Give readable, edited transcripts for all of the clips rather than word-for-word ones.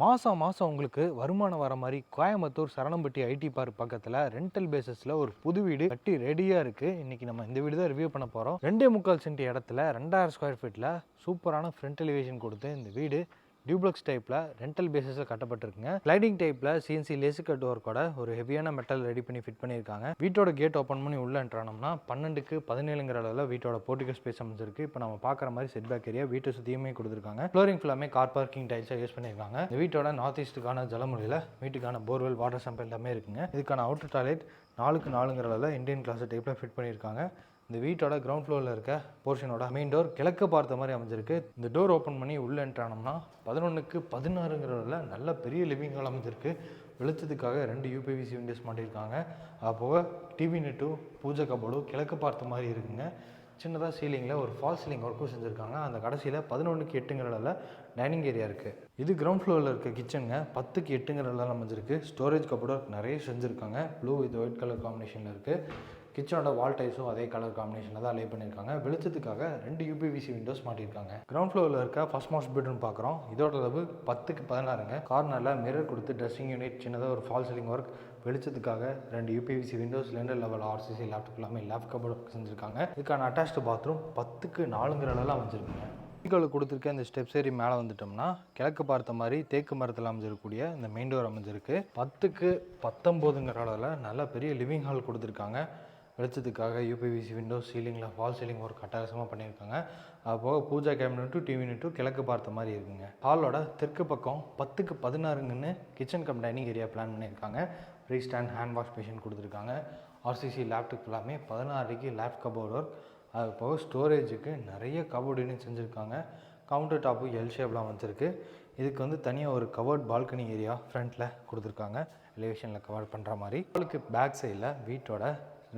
மாதம் மாதம் உங்களுக்கு வருமானம் வர மாதிரி கோயம்புத்தூர் சரணம்பட்டி ஐடி பார்க் பக்கத்தில் ரெண்டல் பேசிஸில் ஒரு புது வீடு கட்டி ரெடியாக இருக்குது. இன்றைக்கி நம்ம இந்த வீடு தான் ரிவ்யூ பண்ண போகிறோம். 2.25 சென்ட் இடத்துல 2000 ஸ்கொயர் ஃபீட்டில் சூப்பரான ஃப்ரண்ட் எலிவேஷன் கொடுத்து இந்த வீடு டியூப்ளக்ஸ் டைப்பில் ரெண்டல் பேசிஸில் கட்டப்பட்டிருக்குங்க. ஸ்லைடிங் டைப்பில் சிஎன்சி லேசு கட் ஒர்க்கோட ஒரு ஹெவியான மெட்டல் ரெடி பண்ணி ஃபிட் பண்ணியிருக்காங்க. வீட்டோட கேட் ஓப்பன் பண்ணி உள்ள என்ட்ரானோம்னா 12க்கு 17ங்கிற அளவில் வீட்டோட போர்ட்டிகோ ஸ்பேஸ் அமைஞ்சிருக்கு. இப்போ நம்ம பார்க்குற மாதிரி செட் பேக் ஏரியா வீட்டை சுற்றியுமே கொடுத்துருக்காங்க. ஃப்ளோரிங் ஃபுல்லாமே கார் பார்க்கிங் டைல்ஸாக யூஸ் பண்ணியிருக்காங்க. இந்த வீட்டோட நார்த் ஈஸ்ட்டுக்கான ஜலமுறையில் வீட்டுக்கான போர்வெல் வாட்டர் சம்ப் எல்லாமே இருக்குங்க. இதுக்கான அவுட்டர் டாய்லெட் 4க்கு 4ங்கிற அளவில் இந்தியன் கிளாஸ் டைப்பில் ஃபிட் பண்ணியிருக்காங்க. இந்த வீட்டோட கிரவுண்ட் ஃப்ளோரில் இருக்க போர்ஷனோட மெயின் டோர் கிழக்கு பார்த்த மாதிரி அமைஞ்சிருக்கு. இந்த டோர் ஓப்பன் பண்ணி உள்ளே என்ட்ரானோம்னா 11க்கு 16ங்கிறதுல நல்ல பெரிய லிவிங் ஹால் அமைஞ்சிருக்கு. வெளிச்சத்துக்காக 2 யூபிவிசி விண்டோஸ் மாட்டியிருக்காங்க. அப்போது டிவி நெட்டும் பூஜை கபோர்டும் கிழக்கு பார்த்த மாதிரி இருக்குங்க. சின்னதாக சீலிங்கில் ஒரு ஃபால் சீலிங் ஒர்க்கும் செஞ்சுருக்காங்க. அந்த கடைசியில் 11க்கு 8ங்கிறதுல டைனிங் ஏரியா இருக்குது. இது கிரவுண்ட் ஃப்ளோரில் இருக்க கிச்சனுங்க. 10க்கு 8ங்கிறதுல அமைஞ்சிருக்கு. ஸ்டோரேஜ் கபோர்டு நிறைய செஞ்சுருக்காங்க. ப்ளூ வித் ஒயிட் கலர் காம்பினேஷனில் இருக்குது. கிச்சனோட வால் டைல்ஸும் அதே கலர் காம்பினேஷனில் தான் லே பண்ணியிருக்காங்க. வெளிச்சத்துக்காக 2 யூபிவிசி விண்டோஸ் மாட்டியிருக்காங்க. கிரவுண்ட் ஃப்ளோரில் இருக்க ஃபர்ஸ்ட் மாஸ்டர் பெட்ரூம் பார்க்குறோம். இதோட அளவு 10க்கு 16ங்க. கார்னரில் மிரர் கொடுத்து ட்ரெஸ்ஸிங் யூனிட், சின்னதாக ஒரு ஃபால் சீலிங் ஒர்க், வெளிச்சத்துக்காக 2 UPVC windows, 2 level RCC loft எல்லாமே லேப் கபோர்டு செஞ்சுருக்காங்க. இதுக்கான அட்டாச்டு பாத்ரூம் 10க்கு 4ங்கிற அளவில் அமைஞ்சிருக்குங்க. வீட்டுக்கு கொடுத்துருக்க இந்த ஸ்டெப்ஸ் ஏறி மேலே வந்துட்டோம்னா கிழக்கு பார்த்த மாதிரி தேக்கு மரத்தில் அமைஞ்சிருக்கக்கூடிய இந்த மெயின் டோர் அமைஞ்சிருக்கு. 10க்கு 19ங்கிற அளவில் நல்ல பெரிய லிவிங் ஹால் கொடுத்துருக்காங்க. வெளிச்சத்துக்காக யூபிவிசி விண்டோஸ், சீலிங்கில் ஃபால் சீலிங் ஒர்க் அட்டகாசமாக பண்ணியிருக்காங்க. போக பூஜா கேபினட்டும் டிவி நெட்டும் கிழக்கு பார்த்த மாதிரி இருக்குங்க. ஹாலோட தெற்கு பக்கம் 10க்கு 16ங்கன்னு kitchen cum dining area plan பண்ணியிருக்காங்க. Free stand hand wash machine கொடுத்துருக்காங்க. ஆர்சிசி லேப்டாப் எல்லாமே 16க்கு லேப் கபோர்ட் ஒர்க். அது போக ஸ்டோரேஜுக்கு நிறைய கபோர்டு செஞ்சுருக்காங்க. கவுண்டர் டாப்பு எல் ஷேப்லாம் வச்சுருக்கு. இதுக்கு தனியாக ஒரு கவர்ட் பால்கனி ஏரியா ஃப்ரண்ட்டில் கொடுத்துருக்காங்க. எலிவேஷனில் கவர் பண்ணுற மாதிரி. அவளுக்கு பேக் சைடில் வீட்டோட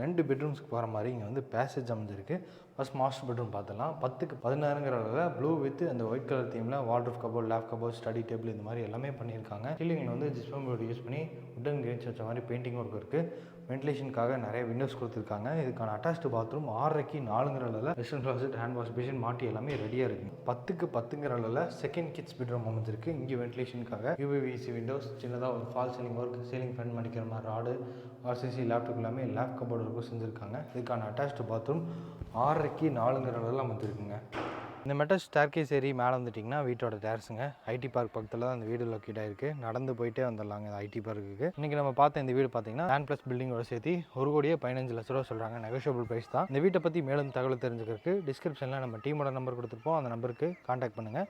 2 பெட்ரூம்ஸ்க்கு போகிற மாதிரி இங்கே பேசேஜ் அமைஞ்சிருக்கு. ஃபஸ்ட் மாஸ்டர் பெட்ரூம் பார்த்துலாம். 10க்கு 16ங்கிற அளவில் ப்ளூ வித் அந்த ஒயிட் கலர் தீமில் wardrobe cupboard, loft cupboard, study table இந்த மாதிரி எல்லாமே பண்ணியிருக்காங்க. சீலிங்கில் ஜிப்சம் போர்டு யூஸ் பண்ணி உட்டன் கிரீன்ஸ் வச்ச மாதிரி பெயிண்டிங் ஒர்க் இருக்குது. வென்டிலேஷனுக்காக நிறைய விண்டோஸ் கொடுத்துருக்காங்க. இதுக்கான அட்டாச்டு பாத்ரூம் 6க்கு 4ங்கிற அளவில் western closet, hand wash machine மாட்டி எல்லாமே ரெடியாக இருக்குது. 10க்கு 10ங்கிற அளவில் செகண்ட் கிட்ஸ் பெட்ரூம் அமைஞ்சிருக்கு. இங்கே வென்டிலேஷனுக்காக யூபிவிசி விண்டோஸ், சின்னதாக ஒரு fall ceiling work, ceiling fan மடிக்கிற மாதிரி ராடு, ஆர்சிசி லேப்டாப் எல்லாமே லேப் கபோர்டு ஒர்க்கும் செஞ்சுருக்காங்க. இதுக்கான அட்டாச்டு பாத்ரூம் 6க்கு 4ங்கிற அளவில் அமைஞ்சிருக்குங்க. இந்த மெட்டல் ஸ்டேர்கேஸ் ஏறி மேலே வந்துட்டிங்கன்னா வீட்டோட டேரஸுங்க. ஐடி பார்க் பக்கத்தில் தான் அந்த வீடு லொக்கேட் ஆகிருக்கு. நடந்து போயிட்டே வந்துடலாங்க இந்த ஐடி பார்க்குக்கு. இன்றைக்கி நம்ம பார்த்த இந்த வீடு பார்த்தீங்கன்னா லேண்ட் ப்ளஸ் பில்டிங்கோட சேர்த்து 1,15 லட்ச ரூபா சொல்கிறாங்க. நெகோஷியபிள் ப்ரைஸ் தான். இந்த வீட்டை பற்றி மேலும் தகவல் தெரிஞ்சுக்கிறதுக்கு டிஸ்கிரிப்ஷனில் நம்ம டீமோட நம்பர் கொடுத்துருப்போம். அந்த நம்பருக்கு கான்டாக்ட் பண்ணுங்கள்.